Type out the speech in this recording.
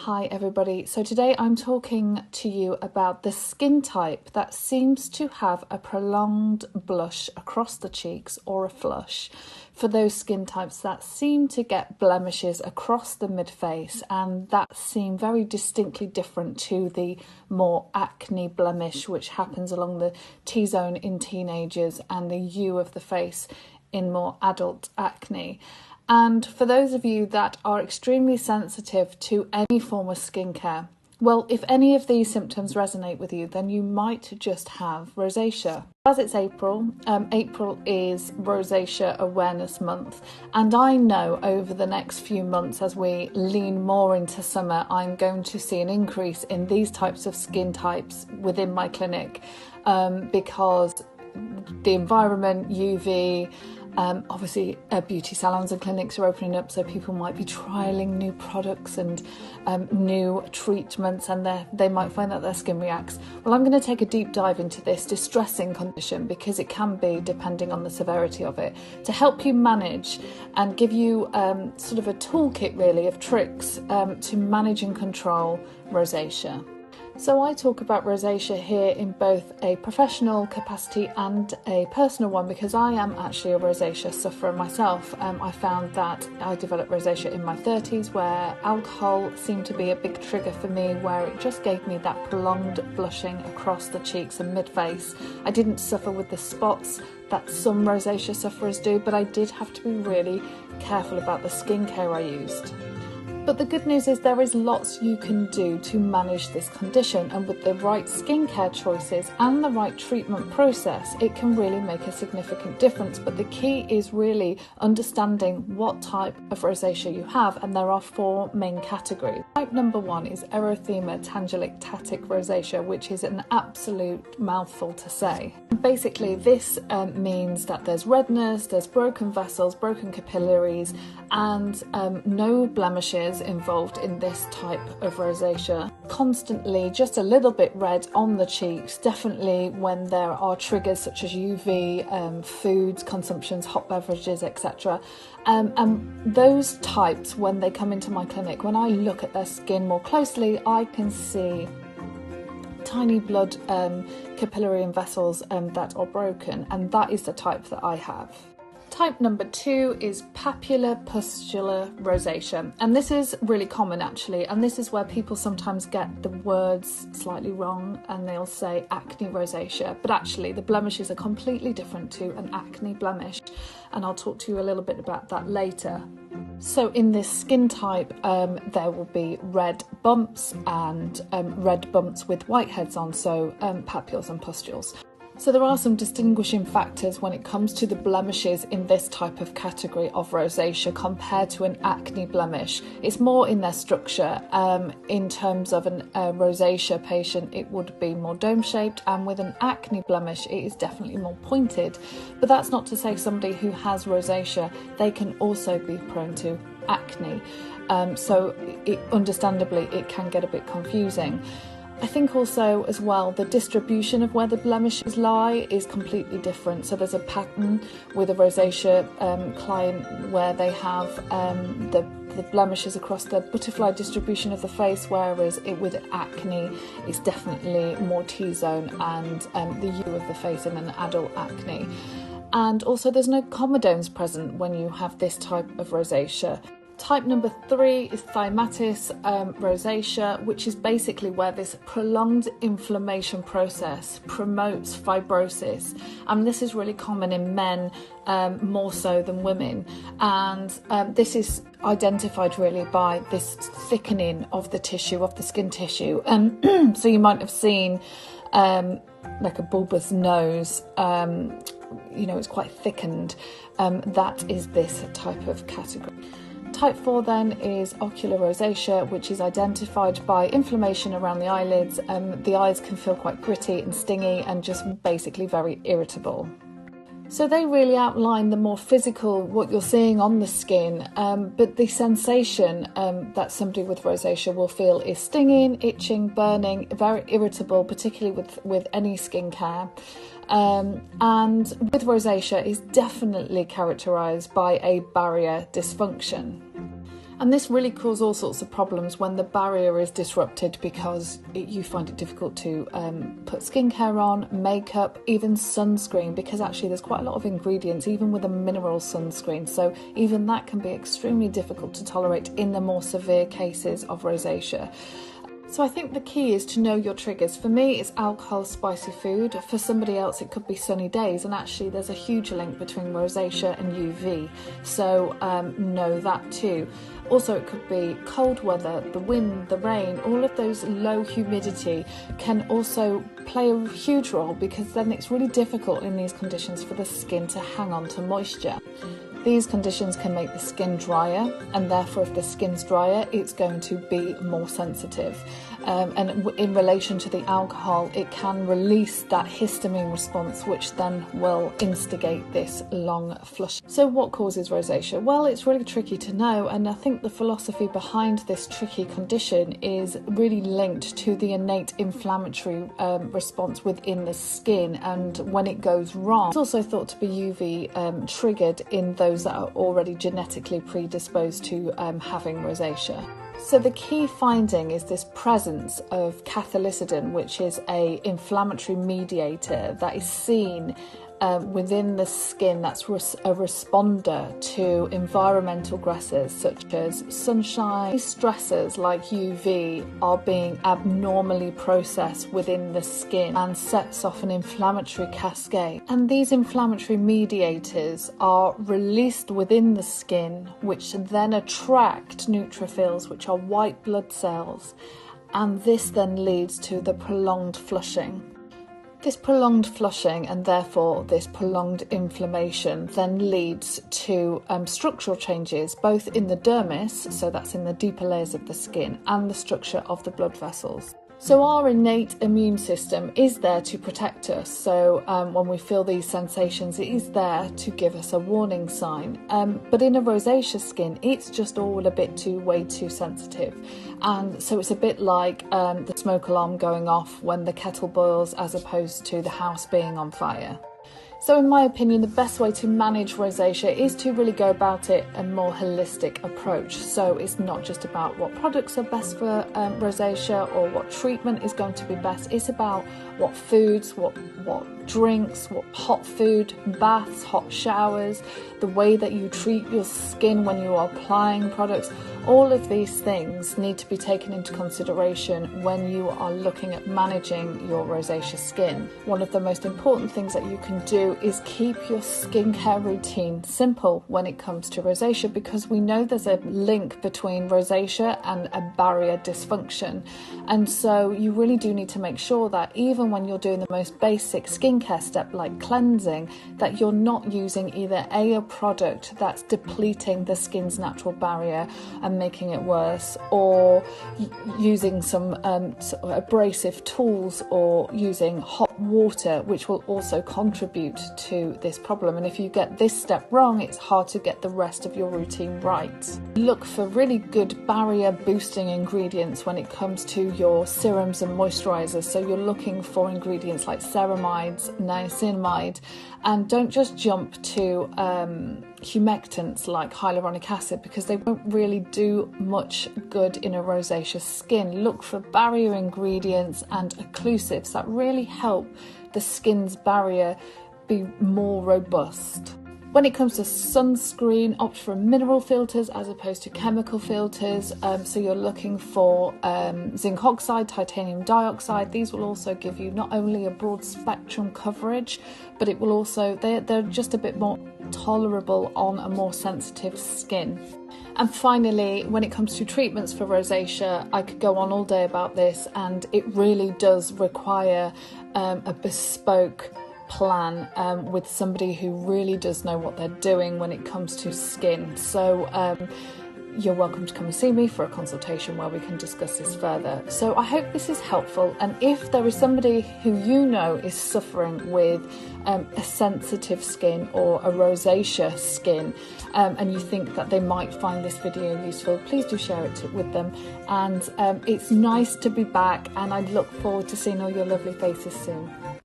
Hi everybody, so today I'm talking to you about the skin type that seems to have a prolonged blush across the cheeks or a flush. For those skin types that seem to get blemishes across the mid-face and that seem very distinctly different to the more acne blemish which happens along the T-zone in teenagers and the U of the face in more adult acne. And for those of you that are extremely sensitive to any form of skincare, well, if any of these symptoms resonate with you, then you might just have rosacea. As it's April, April is Rosacea Awareness Month, and I know over the next few months as we lean more into summer, I'm going to see an increase in these types of skin types within my clinic because the environment, UV, obviously beauty salons and clinics are opening up, so people might be trialling new products and new treatments, and they might find that their skin reacts. Well, I'm going to take a deep dive into this distressing condition, because it can be, depending on the severity of it, to help you manage and give you sort of a toolkit really of tricks to manage and control rosacea. So I talk about rosacea here in both a professional capacity and a personal one, because I am actually a rosacea sufferer myself. I found that I developed rosacea in my 30s, where alcohol seemed to be a big trigger for me, where it just gave me that prolonged blushing across the cheeks and mid-face. I didn't suffer with the spots that some rosacea sufferers do, but I did have to be really careful about the skincare I used. But the good news is there is lots you can do to manage this condition, and with the right skincare choices and the right treatment process, it can really make a significant difference. But the key is really understanding what type of rosacea you have, and there are four main categories. Type number 1 is erythema telangiectatic rosacea, which is an absolute mouthful to say. Basically, this means that there's redness, there's broken vessels, broken capillaries, and no blemishes involved in this type of rosacea. Constantly just a little bit red on the cheeks, definitely when there are triggers such as UV, foods, consumptions, hot beverages, etc. And those types, when they come into my clinic, when I look at their skin more closely, I can see tiny blood capillary and vessels that are broken, and that is the type that I have. Type number 2 is papulopustular rosacea, and this is really common actually, and this is where people sometimes get the words slightly wrong and they'll say acne rosacea, but actually the blemishes are completely different to an acne blemish, and I'll talk to you a little bit about that later. So in this skin type, there will be red bumps and red bumps with whiteheads on, so papules and pustules. So there are some distinguishing factors when it comes to the blemishes in this type of category of rosacea compared to an acne blemish. It's more in their structure. In terms of a rosacea patient, it would be more dome-shaped, and with an acne blemish, it is definitely more pointed. But that's not to say somebody who has rosacea, they can also be prone to acne. So understandably, it can get a bit confusing. I think also as well, the distribution of where the blemishes lie is completely different. So there's a pattern with a rosacea client where they have the blemishes across the butterfly distribution of the face, whereas with acne, it's definitely more T-zone and the U of the face in an adult acne. And also there's no comedones present when you have this type of rosacea. Type number 3 is thymatis rosacea, which is basically where this prolonged inflammation process promotes fibrosis. And this is really common in men, more so than women. And this is identified really by this thickening of the tissue, of the skin tissue. So you might have seen like a bulbous nose, it's quite thickened. That is this type of category. Type 4 then is ocular rosacea, which is identified by inflammation around the eyelids. The eyes can feel quite gritty and stingy and just basically very irritable. So they really outline the more physical, what you're seeing on the skin, but the sensation that somebody with rosacea will feel is stinging, itching, burning, very irritable, particularly with any skincare. And with rosacea is definitely characterised by a barrier dysfunction. And this really causes all sorts of problems when the barrier is disrupted, because you find it difficult to put skincare on, makeup, even sunscreen, because actually there's quite a lot of ingredients even with a mineral sunscreen, so even that can be extremely difficult to tolerate in the more severe cases of rosacea. So I think the key is to know your triggers. For me, it's alcohol, spicy food. For somebody else, it could be sunny days. And actually, there's a huge link between rosacea and UV. So know that too. Also, it could be cold weather, the wind, the rain, all of those low humidity can also play a huge role, because then it's really difficult in these conditions for the skin to hang on to moisture. These conditions can make the skin drier, and therefore if the skin's drier, it's going to be more sensitive. And in relation to the alcohol, it can release that histamine response, which then will instigate this long flush. So what causes rosacea? Well, it's really tricky to know, and I think the philosophy behind this tricky condition is really linked to the innate inflammatory response within the skin, and when it goes wrong, it's also thought to be UV triggered in those that are already genetically predisposed to having rosacea. So the key finding is this presence of cathelicidin, which is an inflammatory mediator that is seen within the skin, that's a responder to environmental stressors such as sunshine. These stressors like UV are being abnormally processed within the skin and sets off an inflammatory cascade. And these inflammatory mediators are released within the skin, which then attract neutrophils, which are white blood cells, and this then leads to the prolonged flushing. This prolonged flushing, and therefore this prolonged inflammation, then leads to structural changes both in the dermis, so that's in the deeper layers of the skin, and the structure of the blood vessels. So our innate immune system is there to protect us. So when we feel these sensations, it is there to give us a warning sign. But in a rosacea skin, it's just all a bit way too sensitive. And so it's a bit like the smoke alarm going off when the kettle boils, as opposed to the house being on fire. So in my opinion, the best way to manage rosacea is to really go about it a more holistic approach. So it's not just about what products are best for rosacea or what treatment is going to be best. It's about what foods, what drinks, what hot food, baths, hot showers, the way that you treat your skin when you are applying products. All of these things need to be taken into consideration when you are looking at managing your rosacea skin. One of the most important things that you can do is keep your skincare routine simple when it comes to rosacea, because we know there's a link between rosacea and a barrier dysfunction. And so you really do need to make sure that even when you're doing the most basic skincare step like cleansing, that you're not using either a product that's depleting the skin's natural barrier and making it worse, or using some sort of abrasive tools, or using hot water, which will also contribute to this problem. And if you get this step wrong, it's hard to get the rest of your routine right. Look for really good barrier boosting ingredients when it comes to your serums and moisturisers. So you're looking for ingredients like ceramides, niacinamide, and don't just jump to humectants like hyaluronic acid, because they won't really do much good in a rosacea skin. Look for barrier ingredients and occlusives that really help the skin's barrier be more robust. When it comes to sunscreen, opt for mineral filters as opposed to chemical filters. So you're looking for zinc oxide, titanium dioxide. These will also give you not only a broad spectrum coverage, but it will also, they're just a bit more tolerable on a more sensitive skin. And finally, when it comes to treatments for rosacea, I could go on all day about this, and it really does require a bespoke plan with somebody who really does know what they're doing when it comes to skin. So you're welcome to come and see me for a consultation where we can discuss this further. So I hope this is helpful, and if there is somebody who you know is suffering with a sensitive skin or a rosacea skin, and you think that they might find this video useful, please do share it with them. And it's nice to be back, and I look forward to seeing all your lovely faces soon.